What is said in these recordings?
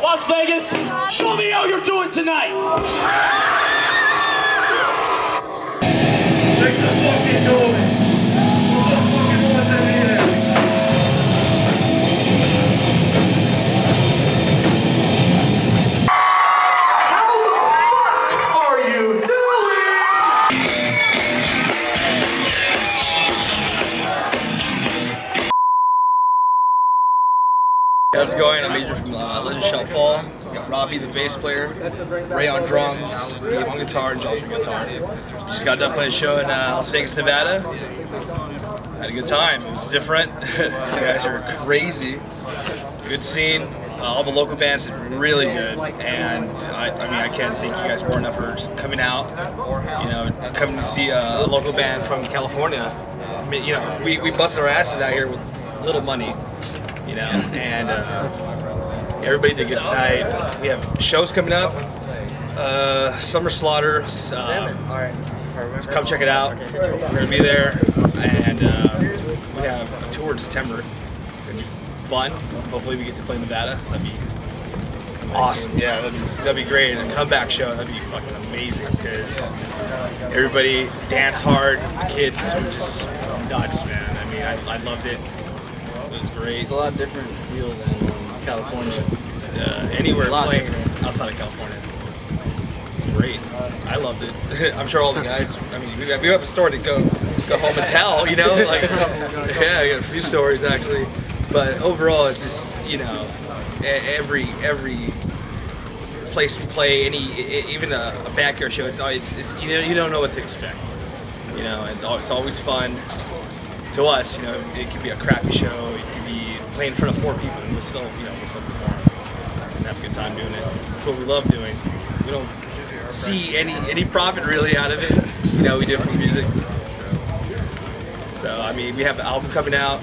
Las Vegas, show me how you're doing tonight. Make some fucking noise. Put some fucking noise in here. How the fuck are you doing? How's it going? I'm Adrian from Legend Shall Fall. We got Robbie, the bass player, Ray on drums, Dave on guitar, and Josh on guitar. We just got done playing a show in Las Vegas, Nevada. Had a good time. It was different. You guys are crazy. Good scene. All the local bands did really good, and I mean I can't thank you guys more enough for coming out. You know, coming to see a local band from California. I mean, you know, we busted our asses out here with little money. You know, and everybody did good tonight. We have shows coming up. Summer Slaughter. Come check it out. We're gonna be there, and we have a tour in September. It's gonna be fun. Hopefully, we get to play Nevada. That'd be awesome. Yeah, that'd be great. And a comeback show. That'd be fucking amazing because everybody danced hard. The kids were just nuts, man. I mean, I loved it. It was great. It's a lot different feel than California. Anywhere playing outside of California. It's great. I loved it. I'm sure all the guys, I mean, we have a story to go home and tell, you know? Like, yeah, I got a few stories actually. But overall, it's just, you know, every place we play, even a backyard show, it's you know, you don't know what to expect. You know, and it's always fun. To us, you know, it could be a crappy show, it could be playing in front of 4 people, and we're still, you know, performing and have a good time doing it. That's what we love doing. We don't see any profit really out of it. You know, we do it for music. So I mean, we have the album coming out,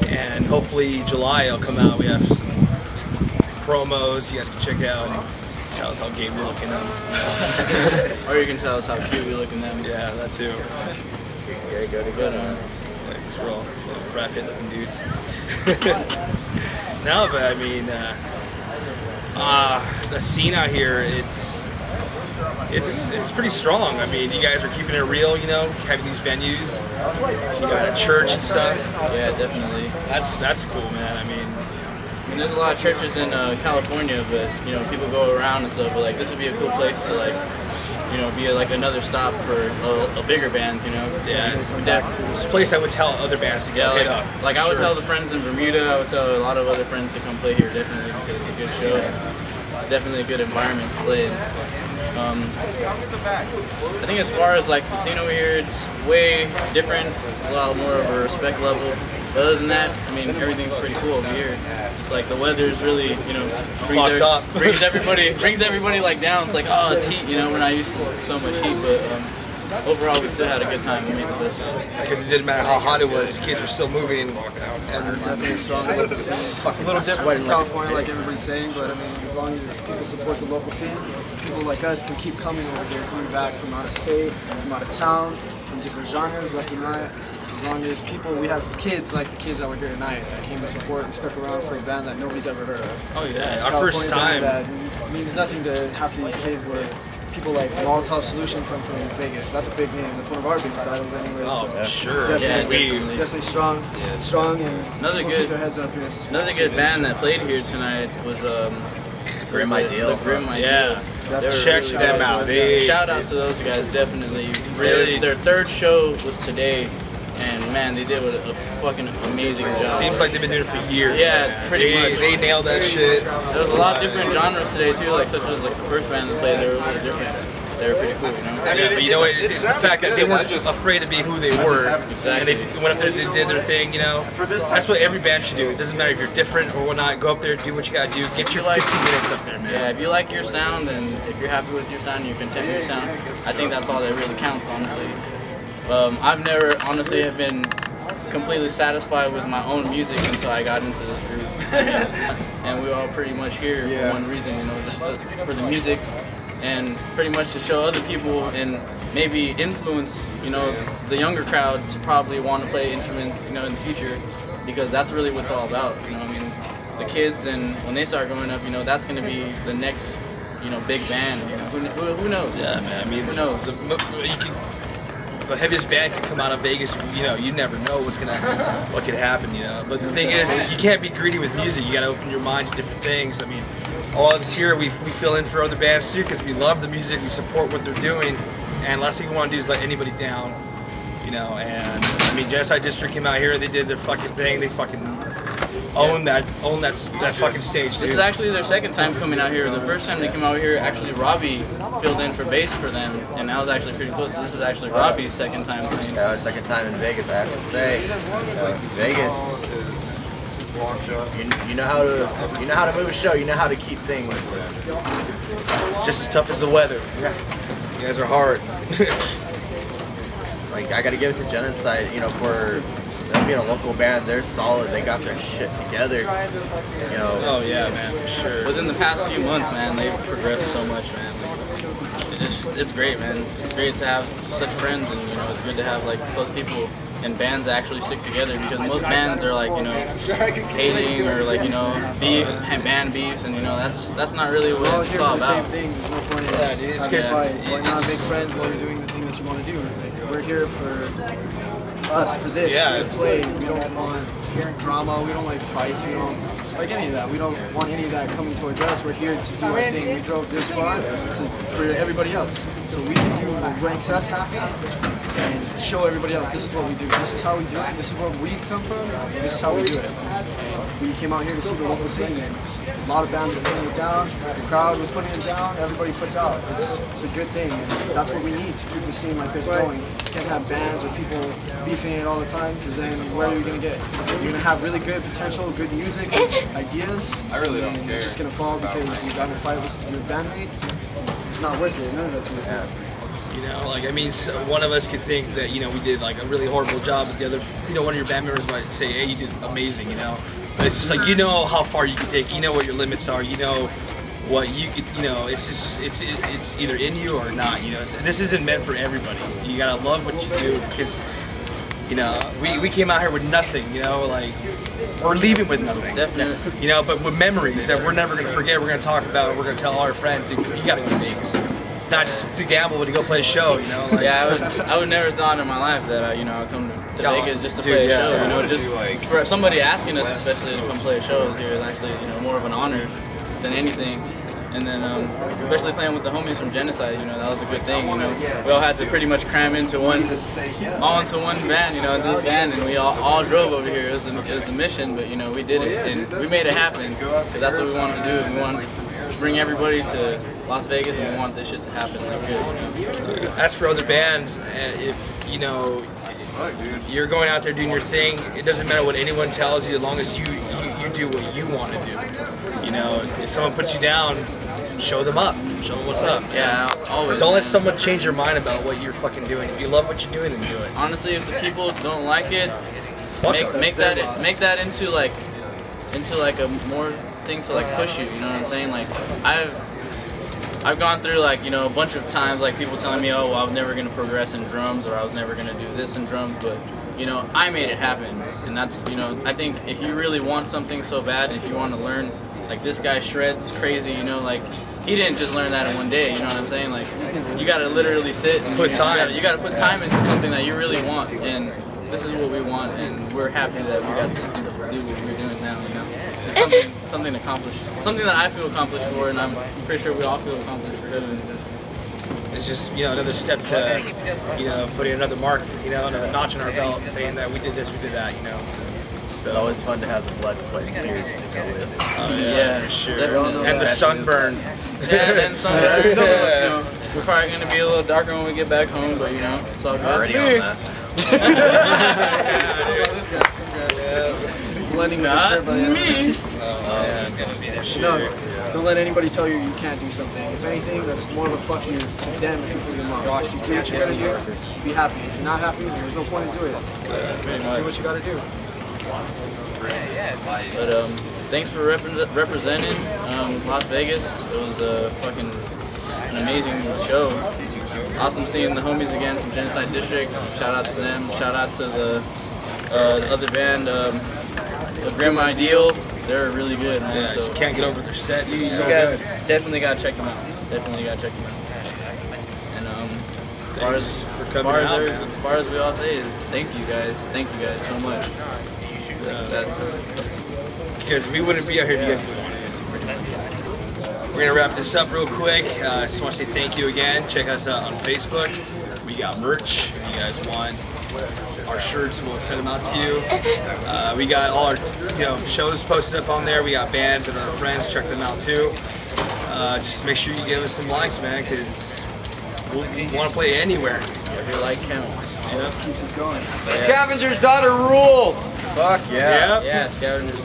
and hopefully July it'll come out. We have some promos you guys can check out and tell us how gay we're looking at them. Or you can tell us how cute we look in them. Yeah, that too. Very good. Thanks for all the rapid looking dudes. No, but I mean, the scene out here, it's pretty strong. I mean, you guys are keeping it real, you know, having these venues. You got a church and stuff. Yeah, definitely. That's cool, man. I mean, there's a lot of churches in California, but you know, people go around and stuff. But like, this would be a cool place to like, you know, be like another stop for a bigger bands, you know. Yeah, this place I would tell other bands to go hit up. Like I would tell the friends in Bermuda, I would tell a lot of other friends to come play here definitely because it's a good show. It's definitely a good environment to play in. I think as far as like the scene over here, it's way different, a lot more of a respect level. So other than that, I mean, everything's pretty cool over here. Just like the weather's really, you know, brings everybody like down. It's like, oh, it's heat, you know, we're not used to so much heat, but overall we still had a good time. We made the best of it. Because it didn't matter how hot it was, kids were still moving. And they're definitely strong. It's a little different from California, like everybody's saying, but I mean, as long as people support the local scene, people like us can keep coming over here, coming back from out of state, from out of town, from different genres, left and right. As long as people, we have kids like the kids that were here tonight that came to support and stuck around for a band that nobody's ever heard of. Oh yeah, our California first time. That means nothing to half of these kids where people like Molotov Solution come from Vegas. That's a big name. That's one of our biggest idols anyway. Oh, so sure. Definitely strong and another we'll keep their heads up here. Another good band that played here tonight was Grim Ideal. The Grim Ideal. Yeah. Check them out. Shout out to those guys, definitely. Really, their third show was today, and man, they did a fucking amazing job. Seems like they've been doing it for years. Yeah, pretty much. They nailed that shit. There was a lot of different genres today too, like such as like the first band that played. They were really different. They were pretty cool, you know. Yeah, but you know what? It's the fact that they weren't afraid to be who they were, exactly. And they went up there, they did their thing, you know. That's what every band should do. It doesn't matter if you're different or whatnot. Go up there, do what you gotta do. Get your 15 minutes up there, man. Yeah, if you like your sound and if you're happy with your sound, you're content with your sound. I think that's all that really counts, honestly. I've never, honestly, have been completely satisfied with my own music until I got into this group. And we were all pretty much here for one reason, you know, just for the music. And pretty much to show other people and maybe influence, you know, the younger crowd to probably want to play instruments, you know, in the future, because that's really what it's all about. You know, I mean, the kids, and when they start growing up, you know, that's going to be the next, you know, big band. You know, who knows? Yeah, man. I mean, who knows? The heaviest band could come out of Vegas. You know, you never know what could happen. You know, but the thing is, you can't be greedy with music. You got to open your mind to different things. I mean, all of us here, we fill in for other bands too because we love the music, we support what they're doing, and last thing we want to do is let anybody down. You know, and I mean, Genocide District came out here, they did their fucking thing, they fucking own that fucking stage, dude. This is actually their second time coming out here. The first time they came out here, actually Robbie filled in for bass for them, and that was actually pretty close. So this is actually Robbie's second time playing. Yeah, second time in Vegas, I have to say. Vegas, you know how to move a show. You know how to keep things. It's just as tough as the weather. Yeah. You guys are hard. Like, I gotta give it to Genocide, you know, for them being a local band. They're solid. They got their shit together. You know. Oh yeah, man, for sure. Within the past few months, man, they've progressed so much, man. Like, it's great, man. It's great to have such friends, and you know, it's good to have like close people and bands that actually stick together, because most bands are like, you know, hating or like, you know, beef and band beefs, and you know, that's not really what it's all about. We're all here for the same thing. There's no point in why not make friends while you're doing the thing that you want to do. Like, we're here for us, for this, to play. We don't want drama. We don't like fights. We don't like any of that. We don't want any of that coming towards us. We're here to do our thing. We drove this far for everybody else, so we can do what makes us happy and show everybody else this is what we do. This is how we do it. This is where we come from. This is how we do it. And we came out here to see the local scene, and a lot of bands were putting it down. The crowd was putting it down. Everybody puts out. It's a good thing, and that's what we need to keep the scene like this going. You can't have bands or people beefing it all the time, because then where are you going to get? You're going to have really good potential, good music, ideas. I really don't care. It's just going to fall because you got in a fight with your bandmate. It's not worth it. None of that's worth it. You know, like, I mean, one of us could think that, you know, we did like a really horrible job, but the other, you know, one of your band members might say, hey, you did amazing, you know. But it's just like, you know how far you can take, you know what your limits are, you know what you could, you know, it's just, it's either in you or not, you know. This isn't meant for everybody. You gotta love what you do, because, you know, we came out here with nothing, you know, like, we're leaving with nothing. Definitely. You know, but with memories that we're never gonna forget, we're gonna talk about, we're gonna tell all our friends, you gotta go to Vegas. Not just to gamble, but to go play a show, you know? Like, yeah, I would never thought in my life that, you know, I'd come to Vegas just to play a show, you know, just for somebody asking us especially to come play a show here is actually, you know, more of an honor than anything. And then, especially playing with the homies from Genocide, you know, that was a good thing, you know. We all had to pretty much cram into one van, you know, this van, and we all drove over here. It was a mission, but, you know, we did it, and we made it happen. So that's what we wanted to do. We wanted to bring everybody to Las Vegas, and we want this shit to happen like good, you know. As for other bands, if, you know, you're going out there doing your thing, it doesn't matter what anyone tells you, as long as you do what you want to do. You know, if someone puts you down, show them up. Show them what's up. Yeah, always. Don't let someone change your mind about what you're fucking doing. If you love what you're doing, then do it. Honestly, if the people don't like it, make that into like a more thing to like push you. You know what I'm saying? Like I've gone through like, you know, a bunch of times like people telling me, oh, well, I was never gonna progress in drums, or I was never gonna do this in drums, but you know, I made it happen. And that's, you know, I think if you really want something so bad, and if you want to learn, like this guy shreds crazy, you know, like he didn't just learn that in one day, you know what I'm saying? Like you gotta literally sit and put time. You gotta put time into something that you really want, and this is what we want, and we're happy that we got to do what we're doing now, you know? It's something accomplished. Something that I feel accomplished for, and I'm pretty sure we all feel accomplished for doing. It's just, you know, another step to, you know, putting another mark, you know, another notch in our belt, saying that we did this, we did that, you know. So it's always fun to have the blood, sweat, and tears to go with it. Oh yeah, for sure. Definitely. And the sunburn. Yeah, and sunburn. We're probably going to be a little darker when we get back home, but you know, it's all good. Already on that. Blending with the shirt, but Yeah, I'm gonna be there. Sure. Don't let anybody tell you you can't do something. If anything, that's more of a fuck you to them if you prove them wrong. You do what you gotta do, be happy. If you're not happy, then there's no point in doing it. Just do what you gotta do. But thanks for representing Las Vegas. It was an amazing show. Awesome seeing the homies again from Genocide District. Shout out to them. Shout out to the other band, Grandma Ideal. they're really good, man. Yeah, so just can't get over their set. you So guys good. definitely gotta check them out. Definitely gotta check them out. And Thanks for coming out, man. as far as we all say is thank you guys so much. That's Because we wouldn't be out here if you guys didn't want us. We're gonna wrap this up real quick. I just want to say thank you again. Check us out on Facebook. We got merch. If you guys want our shirts, we'll send them out to you. We got all our shows posted up on there. We got bands and our friends. Check them out too. Just make sure you give us some likes, man, because we want to play anywhere. every like counts. Keeps us going. Scavenger's daughter rules. Fuck yeah. Yeah, Scavengers.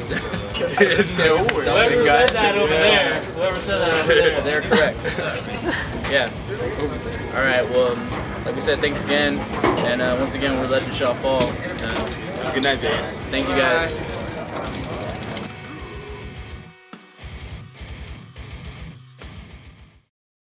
Whoever said that over there, They're correct. Yeah. All right. Well, like we said, thanks again, and once again, we're letting y'all fall. Good night, Vegas. Thank you guys.